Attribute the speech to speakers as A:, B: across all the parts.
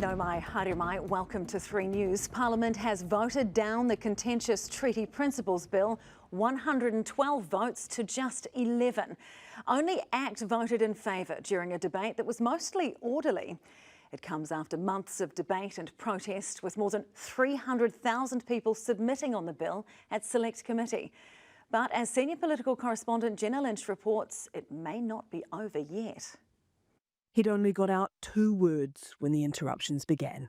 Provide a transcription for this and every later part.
A: No mai, haere mai. Welcome to 3 News. Parliament has voted down the contentious Treaty Principles Bill, 112 votes to just 11. Only ACT voted in favour during a debate that was mostly orderly. It comes after months of debate and protest, with more than 300,000 people submitting on the bill at Select Committee. But as senior political correspondent Jenna Lynch reports, it may not be over yet.
B: He'd only got out 2 words when the interruptions began.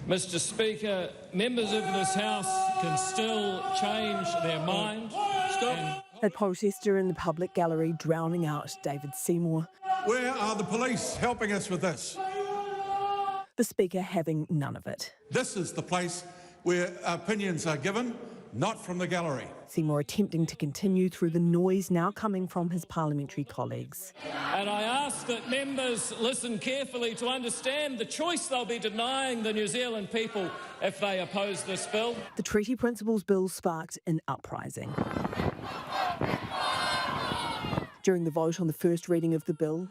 C: Mr. Speaker, members of this House can still change their mind.
B: A protester in the public gallery drowning out David Seymour.
D: Where are the police helping us with this?
B: The Speaker having none of it.
D: This is the place where opinions are given, not from the gallery.
B: Seymour attempting to continue through the noise now coming from his parliamentary colleagues.
C: And I ask that members listen carefully to understand the choice they'll be denying the New Zealand people if they oppose this bill.
B: The Treaty Principles Bill sparked an uprising. During the vote on the first reading of the bill,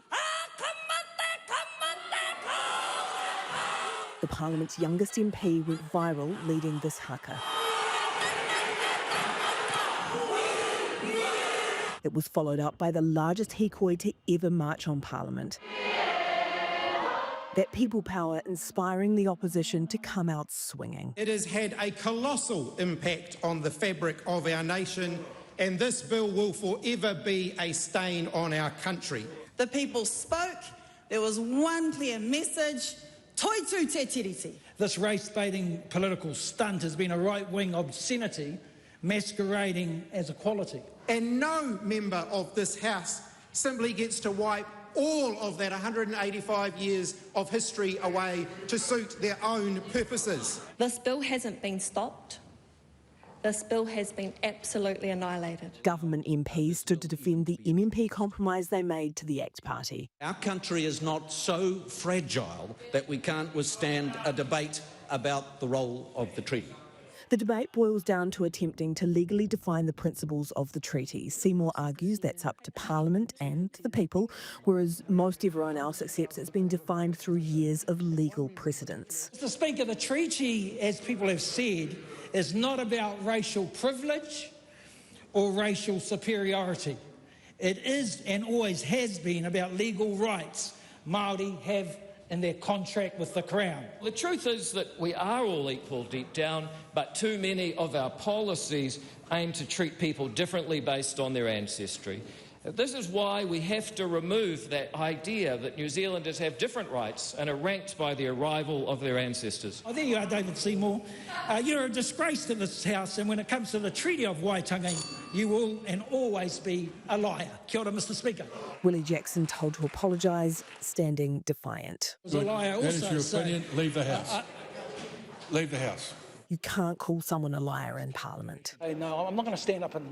B: the Parliament's youngest MP went viral leading this haka. It was followed up by the largest hikoi to ever march on Parliament. That people power inspiring the opposition to come out swinging.
E: It has had a colossal impact on the fabric of our nation, and this bill will forever be a stain on our country.
F: The people spoke. There was one clear message. Toitu te tiriti.
G: This race-baiting political stunt has been a right-wing obscenity masquerading as equality.
E: And no member of this House simply gets to wipe all of that 185 years of history away to suit their own purposes.
H: This bill hasn't been stopped. This bill has been absolutely annihilated.
B: Government MPs stood to defend the MMP compromise they made to the ACT Party.
I: Our country is not so fragile that we can't withstand a debate about the role of the treaty.
B: The debate boils down to attempting to legally define the principles of the treaty. Seymour argues that's up to Parliament and the people, whereas most everyone else accepts it's been defined through years of legal precedents.
G: Mr. Speaker, the treaty, as people have said, is not about racial privilege or racial superiority. It is and always has been about legal rights Māori have in their contract with the Crown.
C: The truth is that we are all equal deep down, but too many of our policies aim to treat people differently based on their ancestry. This is why we have to remove that idea that New Zealanders have different rights and are ranked by the arrival of their ancestors.
G: Oh, there you are, David Seymour. You're a disgrace to this House, and when it comes to the Treaty of Waitangi, you will and always be a liar. Kia ora, Mr. Speaker.
B: Willie Jackson told to apologise, standing defiant.
G: Was a liar also,
D: that is your opinion. Leave the House. Leave the House.
B: You can't call someone a liar in Parliament.
G: No, I'm not going to stand up and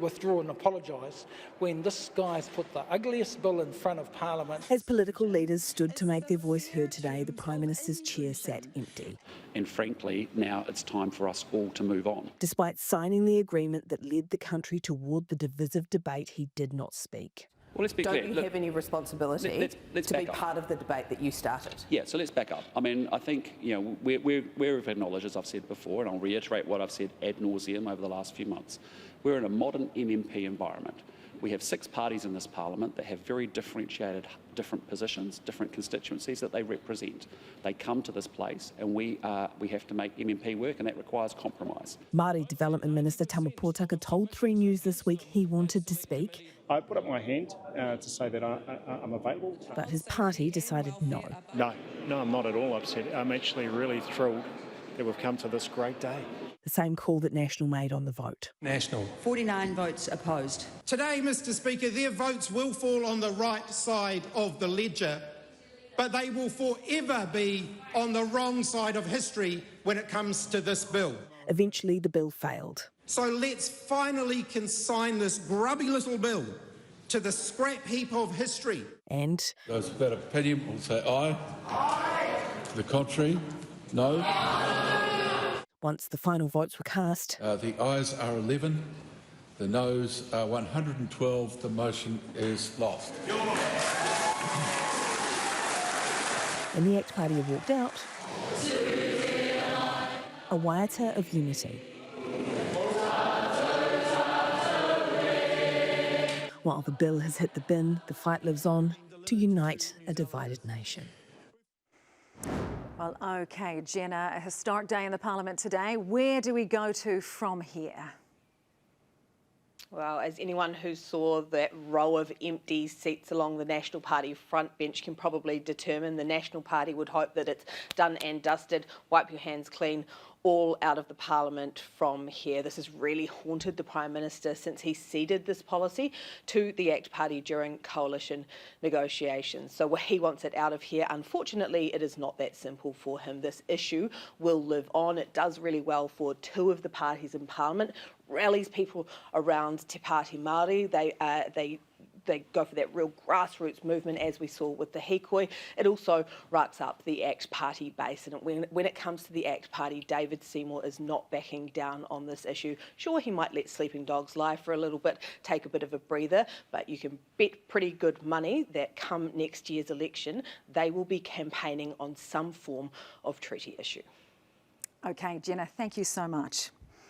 G: withdraw and apologise when this guy's put the ugliest bill in front of Parliament.
B: As political leaders stood to make their voice heard today, the Prime Minister's chair sat empty.
J: And frankly, now it's time for us all to move on.
B: Despite signing the agreement that led the country toward the divisive debate, he did not speak.
J: Well, let's be clear.
K: Don't you have any responsibility to be part of the debate that you started?
J: Yeah, so let's back up. I mean, I think, we've acknowledged, as I've said before, and I'll reiterate what I've said ad nauseum over the last few months, we're in a modern MMP environment. We have 6 parties in this Parliament that have very differentiated, different positions, different constituencies that they represent. They come to this place and we have to make MMP work, and that requires compromise.
B: Māori Development Minister Tama Pōtaka told 3 News this week he wanted to speak.
L: I put up my hand to say that I'm available.
B: But his party decided no.
L: No, I'm not at all upset. I'm actually really thrilled that we've come to this great day.
B: The same call that National made on the vote.
D: National.
F: 49 votes opposed.
E: Today, Mr. Speaker, their votes will fall on the right side of the ledger, but they will forever be on the wrong side of history when it comes to this bill.
B: Eventually, the bill failed.
E: So let's finally consign this grubby little bill to the scrap heap of history.
B: And
D: those of that opinion will say aye. Aye. To the contrary, no.
B: Once the final votes were cast,
D: the ayes are 11, the noes are 112. The motion is lost.
B: and the ACT Party have walked out, a waiata of unity. While the bill has hit the bin, the fight lives on to unite a divided nation.
A: Well, OK, Jenna, a historic day in the Parliament today. Where do we go to from here?
M: Well, as anyone who saw that row of empty seats along the National Party front bench can probably determine, the National Party would hope that it's done and dusted, wipe your hands clean, all out of the Parliament from here. This has really haunted the Prime Minister since he ceded this policy to the ACT Party during coalition negotiations. So he wants it out of here. Unfortunately, it is not that simple for him. This issue will live on. It does really well for two of the parties in Parliament, rallies people around Te Pāti Māori. They go for that real grassroots movement, as we saw with the hikoi. It also racks up the ACT Party base. And when it comes to the ACT Party, David Seymour is not backing down on this issue. Sure, he might let sleeping dogs lie for a little bit, take a bit of a breather, but you can bet pretty good money that come next year's election, they will be campaigning on some form of treaty issue.
A: OK, Jenna, thank you so much.